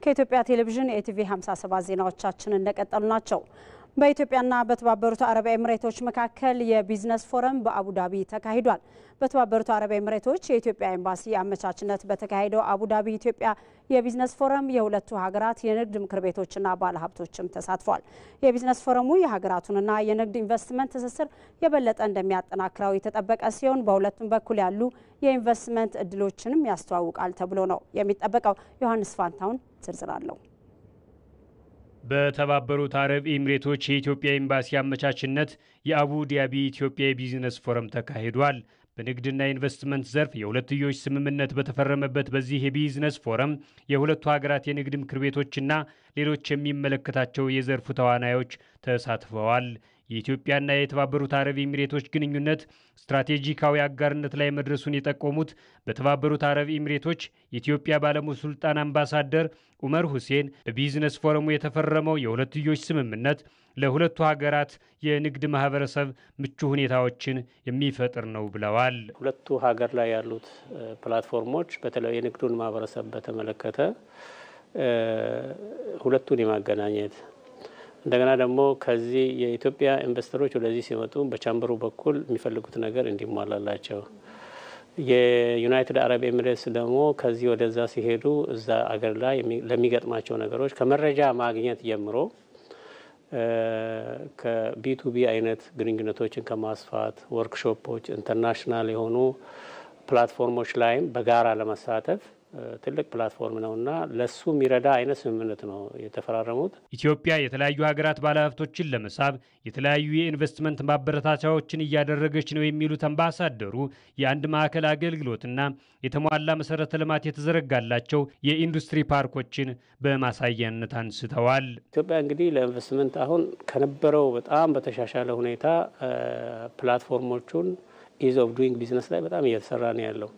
ከኢትዮጵያ ቴሌቪዥን የኢቲቪ 57 ዜናዎቻችን እንደቀጠሉ ናቸው። በኢትዮጵያና በተባበሩት አረብ ኤሚሬቶች መካከል የቢዝነስ ፎረም በአቡዳቢ ተካሂዷል። በተባበሩት አረብ ኤሚሬቶች የኢትዮጵያ ኤምባሲ አመቻችነት በተካሄደው አቡዳቢ ኢትዮጵያ የቢዝነስ ፎረም የሁለቱ ሀገራት የንግድ ምክር ቤቶችና ባለሀብቶችም ተሳትፏል። የቢዝነስ ፎረሙ የሀገራቱንና የንግድ ኢንቨስትመንት ትስስር የበለጠ እንደሚያጠናክረው የተጠበቀ ሲሆን በሁለቱም በኩል ያሉ የኢንቨስትመንት እድሎችንም ያስተዋውቃል ተብሎ ነው የሚጠበቀው። ዮሐንስ ፋንታውን ዝርዝር አለው። በተባበሩት አረብ ኤሚሬቶች የኢትዮጵያ ኤምባሲ አመቻችነት የአቡ ዳቢ ኢትዮጵያ የቢዝነስ ፎረም ተካሂዷል። በንግድና ኢንቨስትመንት ዘርፍ የሁለትዮሽ ስምምነት በተፈረመበት በዚህ የቢዝነስ ፎረም የሁለቱ ሀገራት የንግድ ምክር ቤቶችና ሌሎች የሚመለከታቸው የዘርፉ ተዋናዮች ተሳትፈዋል። የኢትዮጵያና የተባበሩት አረብ ኤሚሬቶች ግንኙነት ስትራቴጂካዊ አጋርነት ላይ መድረሱን የጠቆሙት በተባበሩት አረብ ኤሚሬቶች የኢትዮጵያ ባለሙሉ ስልጣን አምባሳደር ኡመር ሁሴን በቢዝነስ ፎረሙ የተፈረመው የሁለትዮሽ ስምምነት ለሁለቱ ሀገራት የንግድ ማህበረሰብ ምቹ ሁኔታዎችን የሚፈጥር ነው ብለዋል። ሁለቱ ሀገር ላይ ያሉት ፕላትፎርሞች በተለይ የንግዱን ማህበረሰብ በተመለከተ ሁለቱን የማገናኘት እንደገና ደግሞ ከዚህ የኢትዮጵያ ኢንቨስተሮች ወደዚህ ሲመጡ በቻምበሩ በኩል የሚፈልጉት ነገር እንዲሟላላቸው የዩናይትድ አረብ ኤሚሬትስ ደግሞ ከዚህ ወደዛ ሲሄዱ እዛ አገር ላይ ለሚገጥማቸው ነገሮች ከመረጃ ማግኘት ጀምሮ ከቢቱቢ አይነት ግንኙነቶችን ከማስፋት ወርክሾፖች፣ ኢንተርናሽናል የሆኑ ፕላትፎርሞች ላይም በጋራ ለመሳተፍ ትልቅ ፕላትፎርም ነውና ለሱ የሚረዳ አይነት ስምምነት ነው የተፈራረሙት። ኢትዮጵያ የተለያዩ ሀገራት ባለሀብቶችን ለመሳብ የተለያዩ የኢንቨስትመንት ማበረታቻዎችን እያደረገች ነው የሚሉት አምባሳደሩ የአንድ ማዕከል አገልግሎትና የተሟላ መሰረተ ልማት የተዘረጋላቸው የኢንዱስትሪ ፓርኮችን በማሳያነት አንስተዋል። ኢትዮጵያ እንግዲህ ለኢንቨስትመንት አሁን ከነበረው በጣም በተሻሻለ ሁኔታ ፕላትፎርሞቹን ኢዝ ኦፍ ዱይንግ ቢዝነስ ላይ በጣም እየተሰራ ነው ያለው።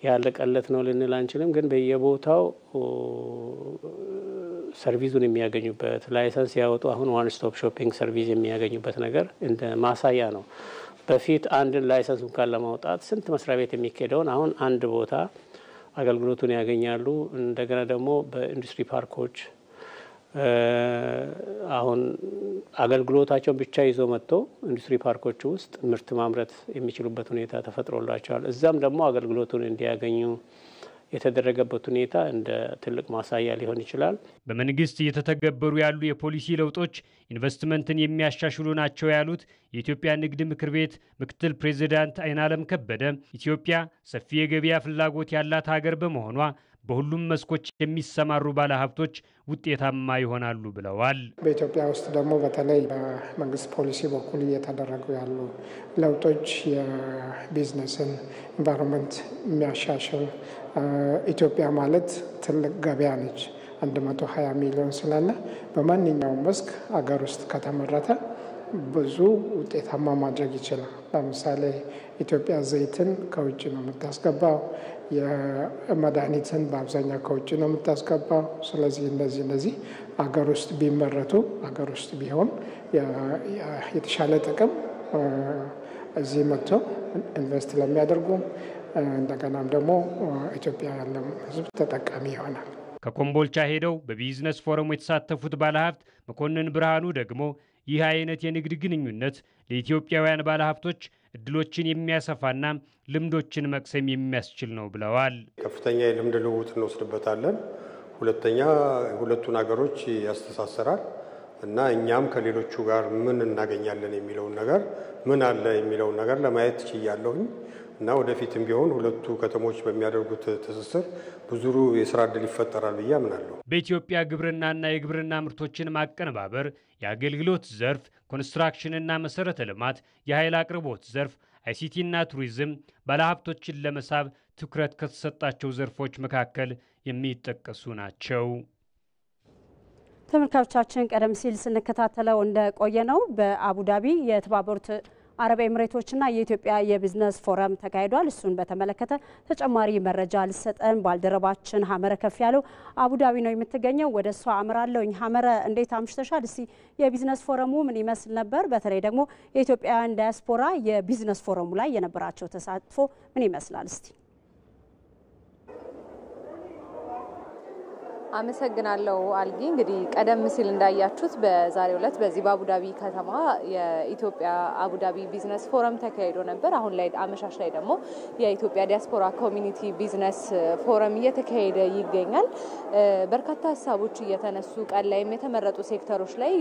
ያለቀለት ነው ልንል አንችልም፣ ግን በየቦታው ሰርቪሱን የሚያገኙበት ላይሰንስ ያወጡ አሁን ዋን ስቶፕ ሾፒንግ ሰርቪስ የሚያገኙበት ነገር እንደ ማሳያ ነው። በፊት አንድን ላይሰንስ እንኳን ለማውጣት ስንት መስሪያ ቤት የሚካሄደውን አሁን አንድ ቦታ አገልግሎቱን ያገኛሉ። እንደገና ደግሞ በኢንዱስትሪ ፓርኮች አሁን አገልግሎታቸውን ብቻ ይዞ መጥቶ ኢንዱስትሪ ፓርኮች ውስጥ ምርት ማምረት የሚችሉበት ሁኔታ ተፈጥሮላቸዋል። እዛም ደግሞ አገልግሎቱን እንዲያገኙ የተደረገበት ሁኔታ እንደ ትልቅ ማሳያ ሊሆን ይችላል። በመንግስት እየተተገበሩ ያሉ የፖሊሲ ለውጦች ኢንቨስትመንትን የሚያሻሽሉ ናቸው ያሉት የኢትዮጵያ ንግድ ምክር ቤት ምክትል ፕሬዚዳንት አይናለም ከበደ ኢትዮጵያ ሰፊ የገበያ ፍላጎት ያላት ሀገር በመሆኗ በሁሉም መስኮች የሚሰማሩ ባለሀብቶች ውጤታማ ይሆናሉ ብለዋል። በኢትዮጵያ ውስጥ ደግሞ በተለይ በመንግስት ፖሊሲ በኩል እየተደረጉ ያሉ ለውጦች የቢዝነስን ኢንቫይሮንመንት የሚያሻሽል ኢትዮጵያ ማለት ትልቅ ገበያ ነች። 120 ሚሊዮን ስላለ በማንኛውም መስክ አገር ውስጥ ከተመረተ ብዙ ውጤታማ ማድረግ ይችላል። ለምሳሌ ኢትዮጵያ ዘይትን ከውጭ ነው የምታስገባው፣ የመድኃኒትን በአብዛኛው ከውጭ ነው የምታስገባው። ስለዚህ እነዚህ አገር ውስጥ ቢመረቱ አገር ውስጥ ቢሆን የተሻለ ጥቅም እዚህ መጥተው ኢንቨስት ለሚያደርጉ እንደገናም ደግሞ ኢትዮጵያ ያለው ሕዝብ ተጠቃሚ ይሆናል። ከኮምቦልቻ ሄደው በቢዝነስ ፎረሙ የተሳተፉት ባለሀብት መኮንን ብርሃኑ ደግሞ ይህ አይነት የንግድ ግንኙነት ለኢትዮጵያውያን ባለሀብቶች እድሎችን የሚያሰፋና ልምዶችን መቅሰም የሚያስችል ነው ብለዋል። ከፍተኛ የልምድ ልውውጥ እንወስድበታለን። ሁለተኛ ሁለቱን ሀገሮች ያስተሳሰራል እና እኛም ከሌሎቹ ጋር ምን እናገኛለን የሚለውን ነገር ምን አለ የሚለውን ነገር ለማየት ችያለሁኝ እና ወደፊትም ቢሆን ሁለቱ ከተሞች በሚያደርጉት ትስስር ብዙ የስራ ዕድል ይፈጠራል ብዬ አምናለሁ። በኢትዮጵያ ግብርናና የግብርና ምርቶችን ማቀነባበር፣ የአገልግሎት ዘርፍ፣ ኮንስትራክሽንና መሰረተ ልማት፣ የኃይል አቅርቦት ዘርፍ፣ አይሲቲና ቱሪዝም ባለሀብቶችን ለመሳብ ትኩረት ከተሰጣቸው ዘርፎች መካከል የሚጠቀሱ ናቸው። ተመልካቾቻችን ቀደም ሲል ስንከታተለው እንደቆየ ነው በአቡዳቢ የተባበሩት አረብ ኤምሬቶችና የኢትዮጵያ የቢዝነስ ፎረም ተካሂዷል። እሱን በተመለከተ ተጨማሪ መረጃ ልሰጠን ባልደረባችን ሀመረ ከፍ ያለው አቡዳቢ ነው የምትገኘው። ወደ እሷ አምራለሁኝ። ሀመረ እንዴት አምሽተሻል? እስቲ የቢዝነስ ፎረሙ ምን ይመስል ነበር? በተለይ ደግሞ የኢትዮጵያውያን ዳያስፖራ የቢዝነስ ፎረሙ ላይ የነበራቸው ተሳትፎ ምን ይመስላል? እስቲ አመሰግናለሁ አልጊ። እንግዲህ ቀደም ሲል እንዳያችሁት በዛሬው ዕለት በዚህ በአቡዳቢ ከተማ የኢትዮጵያ አቡዳቢ ቢዝነስ ፎረም ተካሂዶ ነበር። አሁን ላይ አመሻሽ ላይ ደግሞ የኢትዮጵያ ዲያስፖራ ኮሚኒቲ ቢዝነስ ፎረም እየተካሄደ ይገኛል። በርካታ ሀሳቦች እየተነሱ ቀን ላይም የተመረጡ ሴክተሮች ላይ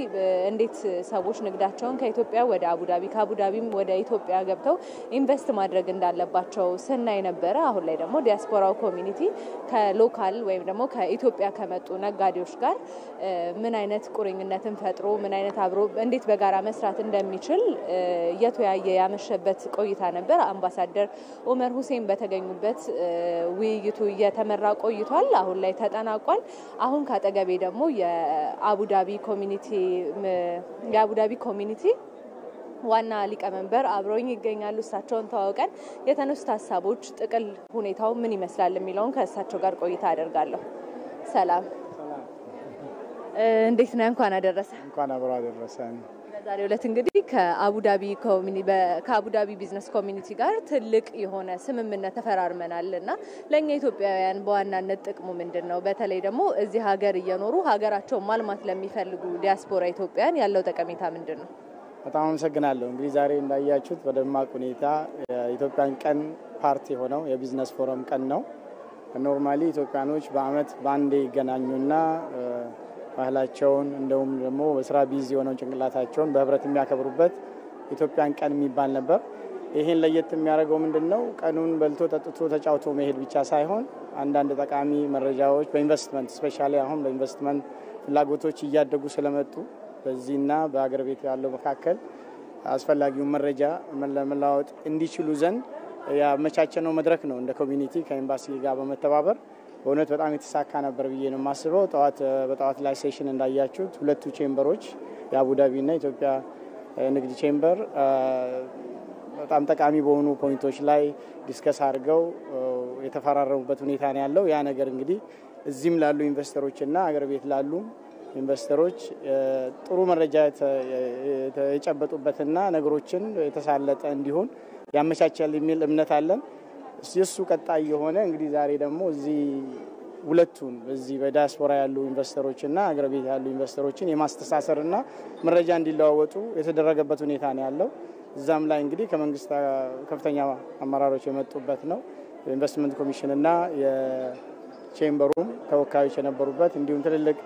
እንዴት ሰዎች ንግዳቸውን ከኢትዮጵያ ወደ አቡዳቢ ከአቡዳቢም ወደ ኢትዮጵያ ገብተው ኢንቨስት ማድረግ እንዳለባቸው ስናይ ነበረ። አሁን ላይ ደግሞ ዲያስፖራው ኮሚኒቲ ከሎካል ወይም ደግሞ ከኢትዮጵያ ከመጡ ነጋዴዎች ጋር ምን አይነት ቁርኝነትን ፈጥሮ ምን አይነት አብሮ እንዴት በጋራ መስራት እንደሚችል እየተወያየ ያመሸበት ቆይታ ነበር። አምባሳደር ኡመር ሁሴን በተገኙበት ውይይቱ እየተመራ ቆይቷል። አሁን ላይ ተጠናቋል። አሁን ካጠገቤ ደግሞ የአቡዳቢ ኮሚኒቲ ዋና ሊቀመንበር አብሮኝ ይገኛሉ። እሳቸውን ተዋውቀን የተነሱት ሀሳቦች ጥቅል ሁኔታው ምን ይመስላል የሚለውን ከእሳቸው ጋር ቆይታ አደርጋለሁ። ሰላም፣ እንዴት ነህ? እንኳን አደረሰ። እንኳን አብሮ አደረሰን። በዛሬው ዕለት እንግዲህ ከአቡዳቢ ቢዝነስ ኮሚኒቲ ጋር ትልቅ የሆነ ስምምነት ተፈራርመናል እና ለእኛ ኢትዮጵያውያን በዋናነት ጥቅሙ ምንድን ነው? በተለይ ደግሞ እዚህ ሀገር እየኖሩ ሀገራቸውን ማልማት ለሚፈልጉ ዲያስፖራ ኢትዮጵያውያን ያለው ጠቀሜታ ምንድን ነው? በጣም አመሰግናለሁ። እንግዲህ ዛሬ እንዳያችሁት በደማቅ ሁኔታ የኢትዮጵያን ቀን ፓርቲ የሆነው የቢዝነስ ፎረም ቀን ነው። ኖርማሊ ኢትዮጵያኖች በአመት ባንዴ ይገናኙና ባህላቸውን እንደውም ደግሞ በስራ ቢዚ የሆነው ጭንቅላታቸውን በህብረት የሚያከብሩበት ኢትዮጵያን ቀን የሚባል ነበር። ይሄን ለየት የሚያደርገው ምንድነው? ቀኑን በልቶ ጠጥቶ ተጫውቶ መሄድ ብቻ ሳይሆን አንዳንድ ጠቃሚ መረጃዎች በኢንቨስትመንት ስፔሻሊ አሁን በኢንቨስትመንት ፍላጎቶች እያደጉ ስለመጡ በዚህና በአገር ቤት ያለው መካከል አስፈላጊውን መረጃ ለመለዋወጥ እንዲችሉ ዘንድ ያመቻቸነው መድረክ ነው። እንደ ኮሚኒቲ ከኤምባሲ ጋር በመተባበር በእውነት በጣም የተሳካ ነበር ብዬ ነው የማስበው። በጠዋት ላይ ሴሽን እንዳያችሁት ሁለቱ ቼምበሮች የአቡዳቢና የኢትዮጵያ ንግድ ቼምበር በጣም ጠቃሚ በሆኑ ፖይንቶች ላይ ዲስከስ አድርገው የተፈራረሙበት ሁኔታ ነው ያለው። ያ ነገር እንግዲህ እዚህም ላሉ ኢንቨስተሮችና አገር ቤት ላሉ ኢንቨስተሮች ጥሩ መረጃ የጨበጡበትና ነገሮችን የተሳለጠ እንዲሆን ያመቻቻል የሚል እምነት አለን። እሱ ቀጣይ የሆነ እንግዲህ ዛሬ ደግሞ እዚህ ሁለቱን በዚህ በዲያስፖራ ያሉ ኢንቨስተሮችና አገር ቤት ያሉ ኢንቨስተሮችን የማስተሳሰርና መረጃ እንዲለዋወጡ የተደረገበት ሁኔታ ነው ያለው። እዛም ላይ እንግዲህ ከመንግስት ከፍተኛ አመራሮች የመጡበት ነው። የኢንቨስትመንት ኮሚሽንና የቼምበሩም ተወካዮች የነበሩበት እንዲሁም ትልልቅ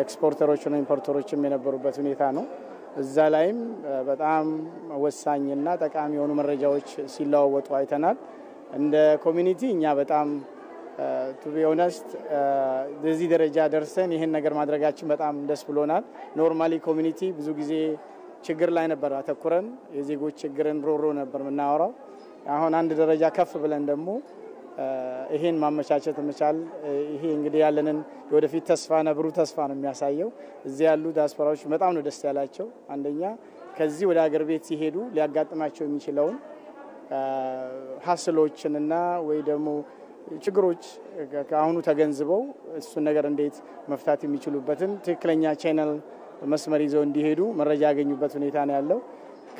ኤክስፖርተሮችና ኢምፖርተሮችም የነበሩበት ሁኔታ ነው። እዛ ላይም በጣም ወሳኝና ጠቃሚ የሆኑ መረጃዎች ሲለዋወጡ አይተናል። እንደ ኮሚኒቲ እኛ በጣም ቱ ቢ ኦነስት በዚህ ደረጃ ደርሰን ይሄን ነገር ማድረጋችን በጣም ደስ ብሎናል። ኖርማሊ ኮሚኒቲ ብዙ ጊዜ ችግር ላይ ነበር አተኩረን የዜጎች ችግርን ሮሮ ነበር የምናወራው። አሁን አንድ ደረጃ ከፍ ብለን ደግሞ ይሄን ማመቻቸት መቻል ይሄ እንግዲህ ያለንን ወደፊት ተስፋና ብሩህ ተስፋ ነው የሚያሳየው። እዚህ ያሉ ዲያስፖራዎች በጣም ነው ደስ ያላቸው። አንደኛ ከዚህ ወደ ሀገር ቤት ሲሄዱ ሊያጋጥማቸው የሚችለውን ሀስሎችንና ወይ ደግሞ ችግሮች ከአሁኑ ተገንዝበው እሱን ነገር እንዴት መፍታት የሚችሉበትን ትክክለኛ ቻናል መስመር ይዘው እንዲሄዱ መረጃ ያገኙበት ሁኔታ ነው ያለው።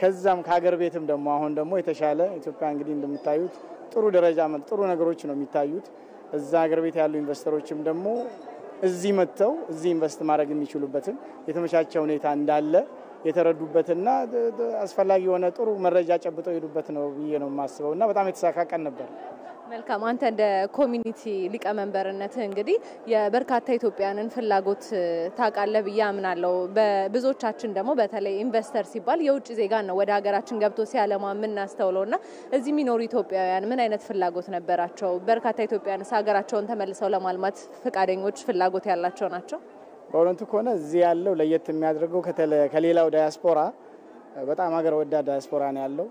ከዛም ከሀገር ቤትም ደግሞ አሁን ደግሞ የተሻለ ኢትዮጵያ እንግዲህ እንደምታዩት ጥሩ ደረጃ ጥሩ ነገሮች ነው የሚታዩት። እዛ ሀገር ቤት ያሉ ኢንቨስተሮችም ደግሞ እዚህ መጥተው እዚህ ኢንቨስት ማድረግ የሚችሉበትን የተመቻቸ ሁኔታ እንዳለ የተረዱበትና አስፈላጊ የሆነ ጥሩ መረጃ ጨብጠው ይሄዱበት ነው ብዬ ነው የማስበውና በጣም የተሳካ ቀን ነበር። መልካም። አንተ እንደ ኮሚኒቲ ሊቀመንበርነት እንግዲህ የበርካታ ኢትዮጵያውያንን ፍላጎት ታውቃለህ ብዬ አምናለሁ። በብዙዎቻችን ደግሞ በተለይ ኢንቨስተር ሲባል የውጭ ዜጋ ነው ወደ ሀገራችን ገብቶ ሲያለማ የምናስተውለውና እዚህ የሚኖሩ ኢትዮጵያውያን ምን አይነት ፍላጎት ነበራቸው? በርካታ ኢትዮጵያውያንስ ሀገራቸውን ተመልሰው ለማልማት ፈቃደኞች ፍላጎት ያላቸው ናቸው? በእውነቱ ከሆነ እዚህ ያለው ለየት የሚያደርገው ከሌላው ዳያስፖራ በጣም ሀገር ወዳድ ዳያስፖራ ነው ያለው።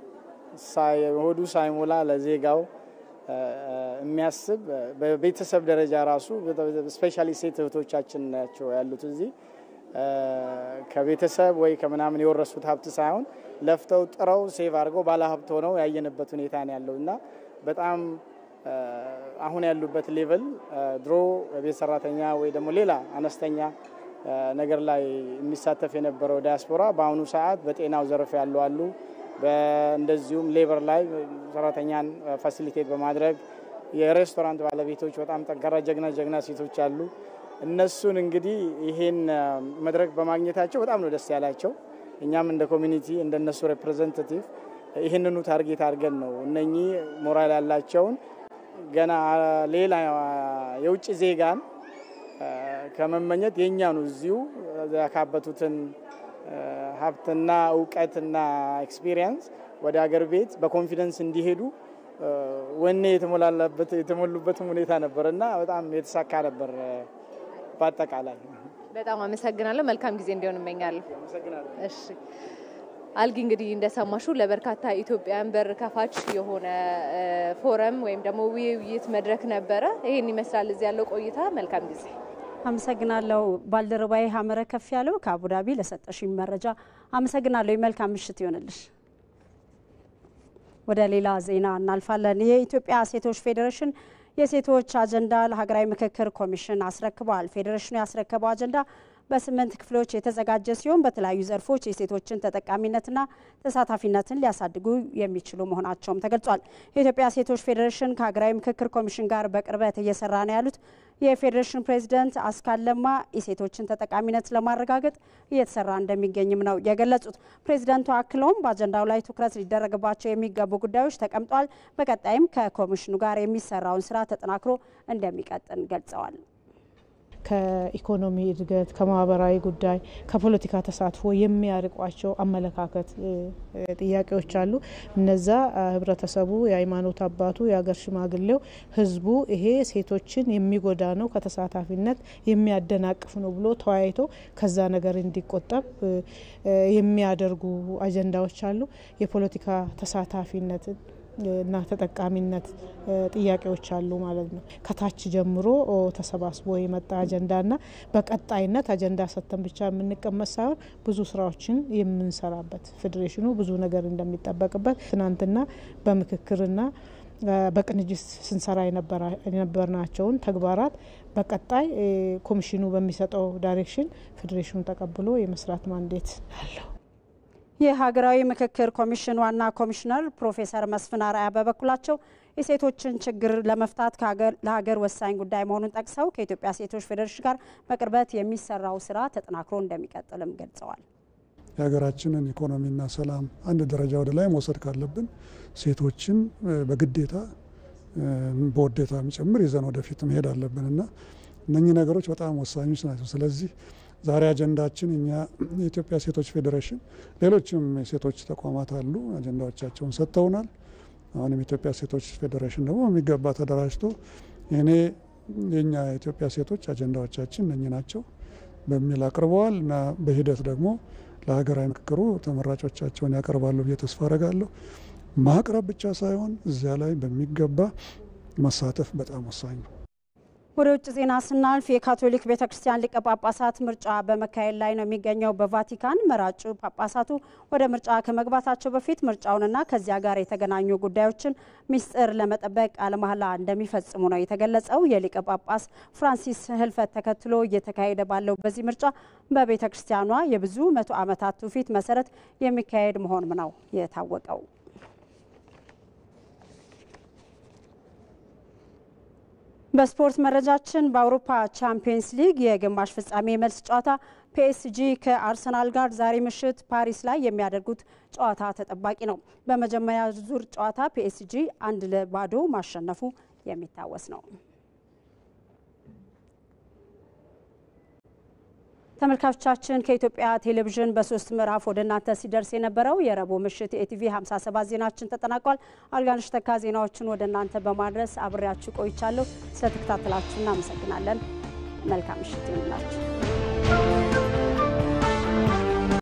ሆዱ ሳይሞላ ለዜጋው የሚያስብ በቤተሰብ ደረጃ ራሱ ስፔሻሊ ሴት እህቶቻችን ናቸው ያሉት እዚህ ከቤተሰብ ወይ ከምናምን የወረሱት ሀብት ሳይሆን ለፍተው ጥረው ሴቭ አድርገው ባለ ሀብት ሆነው ያየንበት ሁኔታ ነው ያለውና በጣም አሁን ያሉበት ሌቭል ድሮ ቤት ሰራተኛ ወይ ደግሞ ሌላ አነስተኛ ነገር ላይ የሚሳተፍ የነበረው ዲያስፖራ በአሁኑ ሰዓት በጤናው ዘርፍ ያለው አሉ በእንደዚሁም ሌበር ላይ ሰራተኛን ፋሲሊቴት በማድረግ የሬስቶራንት ባለቤቶች በጣም ጠንካራ ጀግና ሴቶች አሉ። እነሱን እንግዲህ ይሄን መድረክ በማግኘታቸው በጣም ነው ደስ ያላቸው። እኛም እንደ ኮሚኒቲ እንደነሱ ሪፕሬዘንታቲቭ ይሄንኑ ታርጌት አድርገን ነው እነኚህ ሞራል ያላቸውን ገና ሌላ የውጭ ዜጋን ከመመኘት የኛኑ እዚሁ ያካበቱትን ሀብትና እውቀትና ኤክስፒሪየንስ ወደ ሀገር ቤት በኮንፊደንስ እንዲሄዱ ወኔ የተሞሉበት ሁኔታ ነበርና በጣም የተሳካ ነበር። በአጠቃላይ በጣም አመሰግናለሁ። መልካም ጊዜ እንዲሆን እመኛለሁ። እሺ አልጊ እንግዲህ እንደሰማሹ ለበርካታ ኢትዮጵያውያን በር ከፋች የሆነ ፎረም ወይም ደግሞ ውይይት መድረክ ነበረ። ይሄን ይመስላል እዚህ ያለው ቆይታ። መልካም ጊዜ። አመሰግናለሁ። ባልደረባዬ ሀመረ ከፍ ያለው ከአቡዳቢ ለሰጠሽኝ መረጃ አመሰግናለሁ። መልካም ምሽት ይሆንልሽ። ወደ ሌላ ዜና እናልፋለን። የኢትዮጵያ ሴቶች ፌዴሬሽን የሴቶች አጀንዳ ለሀገራዊ ምክክር ኮሚሽን አስረክቧል። ፌዴሬሽኑ ያስረከበው አጀንዳ በ8 ክፍሎች የተዘጋጀ ሲሆን በተለያዩ ዘርፎች የሴቶችን ተጠቃሚነትና ተሳታፊነትን ሊያሳድጉ የሚችሉ መሆናቸውም ተገልጿል። የኢትዮጵያ ሴቶች ፌዴሬሽን ከሀገራዊ ምክክር ኮሚሽን ጋር በቅርበት እየሰራ ነው ያሉት የፌዴሬሽን ፕሬዚደንት አስካል ለማ የሴቶችን ተጠቃሚነት ለማረጋገጥ እየተሰራ እንደሚገኝም ነው የገለጹት። ፕሬዚደንቱ አክለውም በአጀንዳው ላይ ትኩረት ሊደረግባቸው የሚገቡ ጉዳዮች ተቀምጧል። በቀጣይም ከኮሚሽኑ ጋር የሚሰራውን ስራ ተጠናክሮ እንደሚቀጥል ገልጸዋል። ከኢኮኖሚ እድገት፣ ከማህበራዊ ጉዳይ፣ ከፖለቲካ ተሳትፎ የሚያርቋቸው አመለካከት ጥያቄዎች አሉ። እነዛ ህብረተሰቡ፣ የሃይማኖት አባቱ፣ የሀገር ሽማግሌው፣ ህዝቡ ይሄ ሴቶችን የሚጎዳ ነው፣ ከተሳታፊነት የሚያደናቅፍ ነው ብሎ ተወያይቶ ከዛ ነገር እንዲቆጠብ የሚያደርጉ አጀንዳዎች አሉ። የፖለቲካ ተሳታፊነትን እና ተጠቃሚነት ጥያቄዎች አሉ ማለት ነው። ከታች ጀምሮ ተሰባስቦ የመጣ አጀንዳና በቀጣይነት አጀንዳ ሰጥተን ብቻ የምንቀመጥ ሳይሆን ብዙ ስራዎችን የምንሰራበት ፌዴሬሽኑ ብዙ ነገር እንደሚጠበቅበት ትናንትና በምክክርና በቅንጅት ስንሰራ የነበርናቸውን ተግባራት በቀጣይ ኮሚሽኑ በሚሰጠው ዳይሬክሽን ፌዴሬሽኑ ተቀብሎ የመስራት ማንዴት አለው። የሀገራዊ ምክክር ኮሚሽን ዋና ኮሚሽነር ፕሮፌሰር መስፍን አርአያ በበኩላቸው የሴቶችን ችግር ለመፍታት ለሀገር ወሳኝ ጉዳይ መሆኑን ጠቅሰው ከኢትዮጵያ ሴቶች ፌዴሬሽን ጋር በቅርበት የሚሰራው ስራ ተጠናክሮ እንደሚቀጥልም ገልጸዋል። የሀገራችንን ኢኮኖሚና ሰላም አንድ ደረጃ ወደ ላይ መውሰድ ካለብን ሴቶችን በግዴታ በውዴታ ጭምር ይዘን ወደፊት መሄድ አለብንና እነኚህ ነገሮች በጣም ወሳኞች ናቸው። ስለዚህ ዛሬ አጀንዳችን እኛ የኢትዮጵያ ሴቶች ፌዴሬሽን ሌሎችም የሴቶች ተቋማት አሉ አጀንዳዎቻቸውን ሰጥተውናል። አሁንም የኢትዮጵያ ሴቶች ፌዴሬሽን ደግሞ የሚገባ ተደራጅቶ የኛ የኢትዮጵያ ሴቶች አጀንዳዎቻችን እነኚህ ናቸው በሚል አቅርበዋል እና በሂደት ደግሞ ለሀገራዊ ምክክሩ ተመራጮቻቸውን ያቀርባሉ ብዬ ተስፋ አደርጋለሁ። ማቅረብ ብቻ ሳይሆን እዚያ ላይ በሚገባ መሳተፍ በጣም ወሳኝ ነው። ወደ ውጭ ዜና ስናልፍ የካቶሊክ ቤተክርስቲያን ሊቀ ጳጳሳት ምርጫ በመካሄድ ላይ ነው የሚገኘው። በቫቲካን መራጩ ጳጳሳቱ ወደ ምርጫ ከመግባታቸው በፊት ምርጫውንና ከዚያ ጋር የተገናኙ ጉዳዮችን ሚስጥር ለመጠበቅ ቃለ መሐላ እንደሚፈጽሙ ነው የተገለጸው። የሊቀ ጳጳስ ፍራንሲስ ህልፈት ተከትሎ እየተካሄደ ባለው በዚህ ምርጫ በቤተክርስቲያኗ የብዙ መቶ ዓመታት ትውፊት መሰረት የሚካሄድ መሆኑም ነው የታወቀው። በስፖርት መረጃችን በአውሮፓ ቻምፒየንስ ሊግ የግማሽ ፍጻሜ መልስ ጨዋታ ፒኤስጂ ከአርሰናል ጋር ዛሬ ምሽት ፓሪስ ላይ የሚያደርጉት ጨዋታ ተጠባቂ ነው። በመጀመሪያ ዙር ጨዋታ ፒኤስጂ 1-0 ማሸነፉ የሚታወስ ነው። ተመልካቾቻችን ከኢትዮጵያ ቴሌቪዥን በ3 ምዕራፍ ወደ እናንተ ሲደርስ የነበረው የረቡዕ ምሽት የኢቲቪ 57 ዜናችን ተጠናቋል። አልጋነሽ ተካ ዜናዎችን ወደ እናንተ በማድረስ አብሬያችሁ ቆይቻለሁ። ስለተከታተላችሁ እናመሰግናለን። መልካም ምሽት ይሁንላችሁ።